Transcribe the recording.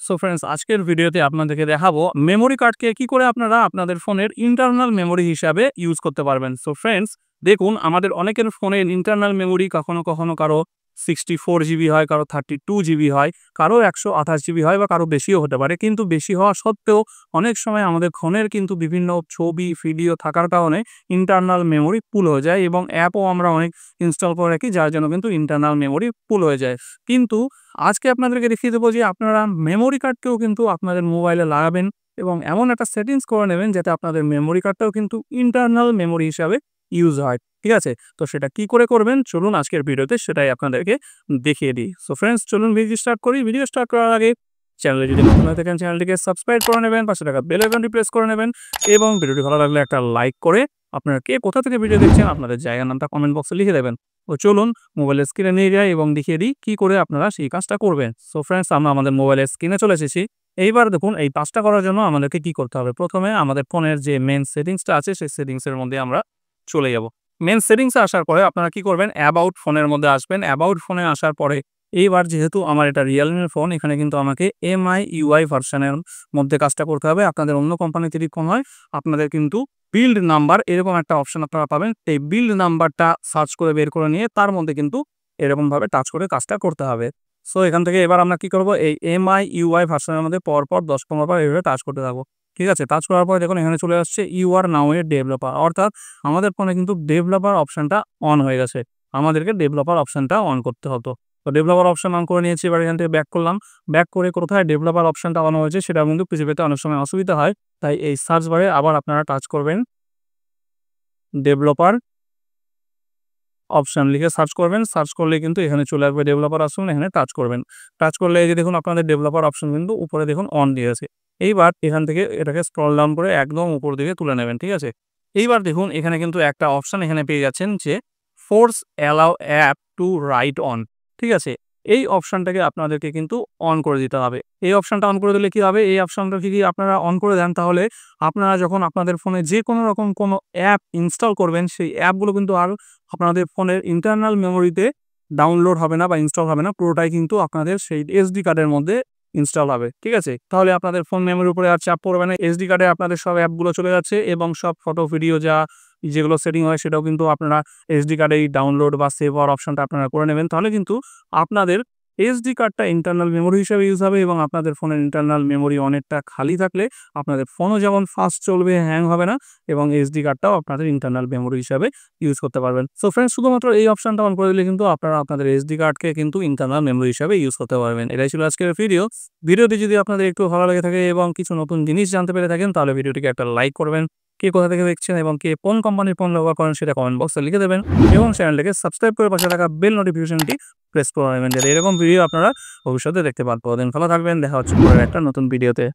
So friends, আজকের ভিডিওতে আপনাদেরকে দেখাবো মেমোরি কার্ডকে কি করে আপনারা আপনাদের ফোনের ইন্টারনাল মেমোরি হিসাবে ইউজ করতে পারবেন। সো ফ্রেন্ডস, দেখুন আমাদের অনেকের ফোনের ইন্টারনাল মেমোরি কখনো কখনো কারো 64 জিবি হয়, কারো 32 জিবি হয়, কারো 128 জিবি হয় বা কারো বেশিও হতে পারে। কিন্তু বেশি হওয়া সত্ত্বেও অনেক সময় আমাদের ফোনের কিন্তু বিভিন্ন ছবি ভিডিও থাকার কারণে ইন্টারনাল মেমোরি ফুল হয়ে যায় এবং অ্যাপও আমরা অনেক ইনস্টল করে রাখি, যার জন্য কিন্তু ইন্টারনাল মেমোরি ফুল হয়ে যায়। কিন্তু আজকে আপনাদেরকে দেখিয়ে দেবো যে আপনারা মেমোরি কার্ডকেও কিন্তু আপনাদের মোবাইলে লাগাবেন এবং এমন একটা সেটিংস করে নেবেন যাতে আপনাদের মেমোরি কার্ডটাও কিন্তু ইন্টারনাল মেমোরি হিসাবে ইউজ হয়। ঠিক আছে, তো সেটা কি করে করবেন চলুন আজকের ভিডিওতে সেটাই আপনাদেরকে দেখিয়ে দিই। সো ফ্রেন্ডস, চলুন ভিডিও স্টার্ট করি। ভিডিও স্টার্ট করার আগে চ্যানেলে যদি নতুন হয়ে থাকেন চ্যানেলটিকে সাবস্ক্রাইব করে নেবেন, পাশে থাকা বেল আইকনটি প্রেস করে নেবেন এবং ভিডিওটি ভালো লাগলে একটা লাইক করে আপনারা কে কোথা থেকে ভিডিও দেখছেন আপনাদের জায়গার নামটা কমেন্ট বক্সে লিখে দেবেন। তো চলুন মোবাইলের স্ক্রিনে নিয়ে যাই এবং দেখিয়ে দিই কি করে আপনারা সেই কাজটা করবেন। সো ফ্রেন্ডস, আমরা আমাদের মোবাইলের স্ক্রিনে চলে এসেছি। এইবার দেখুন এই কাজটা করার জন্য আমাদেরকে কি করতে হবে। প্রথমে আমাদের ফোনের যে মেন সেটিংসটা আছে সেই সেটিংসের মধ্যে আমরা চলে যাব। মেন সেটিংসে আসার পরে আপনারা কি করবেন, অ্যাবাউট ফোনের মধ্যে আসবেন। অ্যাবাউট ফোনে আসার পরে এইবার যেহেতু আমার এটা রিয়েলমির ফোন, এখানে কিন্তু আমাকে MIUI ভার্সনের মধ্যে কাজটা করতে হবে। আপনাদের অন্য কোম্পানি যদি ফোন হয় আপনাদের কিন্তু বিল্ড নাম্বার এরকম একটা অপশন আপনারা পাবেন। এই বিল্ড নাম্বারটা সার্চ করে বের করে নিয়ে তার মধ্যে কিন্তু এরকমভাবে টাচ করে কাজটা করতে হবে। সো এখান থেকে এবার আমরা কি করব, এই MIUI ভার্সনের মধ্যে পরপর 10-15 বার এইভাবে টাচ করতে থাকবো। ঠিক আছে, টাচ করার পরে দেখুন এখানে চলে আসছে you R now A developer, অর্থাৎ আমাদের ফোনে কিন্তু ডেভেলপার অপশনটা অন হয়ে গেছে। আমাদেরকে ডেভেলপার অপশনটা অন করতে হতো। তো ডেভেলপার অপশন অন করে নিয়েছি। এবার এখান থেকে ব্যাক করলাম। ব্যাক করে কোথায় ডেভেলপার অপশনটা অন হয়েছে সেটা কিন্তু খুঁজে পেতে অনেক সময় অসুবিধা হয়। তাই এই সার্চ বারে আবার আপনারা টাচ করবেন ডেভেলপার অপশন লিখে সার্চ করবেন। সার্চ করলে কিন্তু এখানে চলে আসবে ডেভেলপার অপশন, এখানে টাচ করবেন। টাচ করলে এই যে দেখুন আপনাদের ডেভেলপার অপশন কিন্তু উপরে দেখুন অন দিয়েছে। এইবার এখান থেকে এটাকে স্ক্রল ডাউন করে একদম উপর দিকে তুলে নেবেন। ঠিক আছে, এইবার দেখুন এখানে কিন্তু একটা অপশন এখানে পেয়ে যাচ্ছেন যে force allow app to write on. ঠিক আছে, এই অপশনটাকে আপনাদেরকে কিন্তু অন করে দিতে হবে। এই অপশনটা অন করে দিলে কি হবে, এই অপশনটা যদি আপনারা অন করে দেন তাহলে আপনারা যখন আপনাদের ফোনে যে কোনো রকম কোনো অ্যাপ ইনস্টল করবেন সেই অ্যাপগুলো কিন্তু আর আপনাদের ফোনের ইন্টারনাল মেমোরিতে ডাউনলোড হবে না বা ইনস্টল হবে না, পুরোটাই কিন্তু আপনাদের সেই এসডি কার্ডের মধ্যে ইনস্টল হবে। ঠিক আছে, তাহলে আপনাদের ফোন মেমোরির উপরে আর চাপ পড়বে না। এসডি কার্ডে আপনাদের সব অ্যাপগুলো চলে যাচ্ছে এবং সব ফটো ভিডিও যেগুলো সেটিং হয় সেটাও কিন্তু আপনারা এসডি কার্ডেই ডাউনলোড বা সেভ হওয়ার অপশনটা আপনারা করে নেবেন। তাহলে কিন্তু আপনাদের এসডি কার্ডটা ইন্টারনাল মেমোরি হিসেবে ইউজ হবে এবং আপনাদের ফোনের ইন্টারনাল মেমোরি অনেকটা খালি থাকলে আপনাদের ফোনও যেমন ফাস্ট চলবে, হ্যাং হবে না এবং এসডি কার্ডটাও আপনাদের ইন্টারনাল মেমোরি হিসাবে ইউজ করতে পারবেন। সো ফ্রেন্ডস, শুধুমাত্র এই অপশনটা অন করে দিলে কিন্তু আপনারা আপনাদের এসডি কার্ডকে কিন্তু ইন্টারনাল মেমোরি হিসাবে ইউজ করতে পারবেন। এটাই ছিল আজকের ভিডিওটি যদি আপনাদের একটু ভালো লেগে থাকে এবং কিছু নতুন জিনিস জানতে পেরে থাকেন তাহলে ভিডিওটিকে একটা লাইক করবেন। কে কোথা থেকে দেখছেন এবং কে কোন কোম্পানির ফোন ব্যবহার করেন সেটা কমেন্ট বক্সে লিখে দেবেন এবং চ্যানেলটিকে সাবস্ক্রাইব করে পাশে থাকা বেল নোটিফিকেশনটি প্রেস করে নেবেন যাতে এরকম ভিডিও আপনারা ভবিষ্যতে দেখতে পারবেন। ভালো থাকবেন, দেখা হচ্ছে পরের একটা নতুন ভিডিওতে।